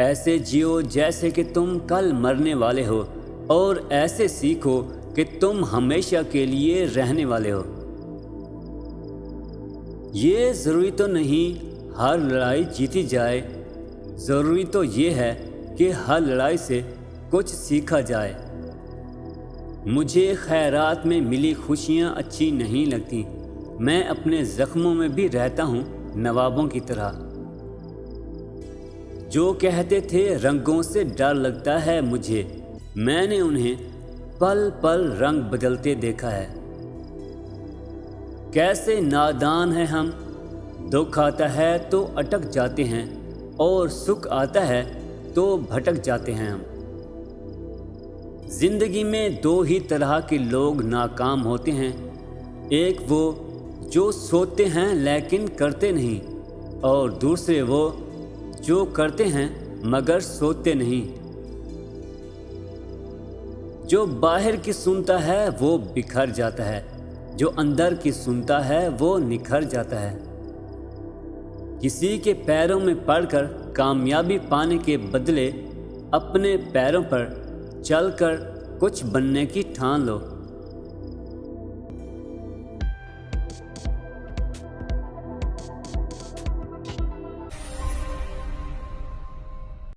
ऐसे जियो जैसे कि तुम कल मरने वाले हो, और ऐसे सीखो कि तुम हमेशा के लिए रहने वाले हो। ये ज़रूरी तो नहीं हर लड़ाई जीती जाए, ज़रूरी तो ये है कि हर लड़ाई से कुछ सीखा जाए। मुझे खैरात में मिली खुशियाँ अच्छी नहीं लगती। मैं अपने ज़ख्मों में भी रहता हूँ नवाबों की तरह। जो कहते थे रंगों से डर लगता है मुझे, मैंने उन्हें पल पल रंग बदलते देखा है। कैसे नादान है हम, दुख आता है तो अटक जाते हैं और सुख आता है तो भटक जाते हैं हम। जिंदगी में दो ही तरह के लोग नाकाम होते हैं, एक वो जो सोते हैं लेकिन करते नहीं, और दूसरे वो जो करते हैं मगर सोते नहीं। जो बाहर की सुनता है वो बिखर जाता है, जो अंदर की सुनता है वो निखर जाता है। किसी के पैरों में पड़कर कामयाबी पाने के बदले अपने पैरों पर चलकर कुछ बनने की ठान लो।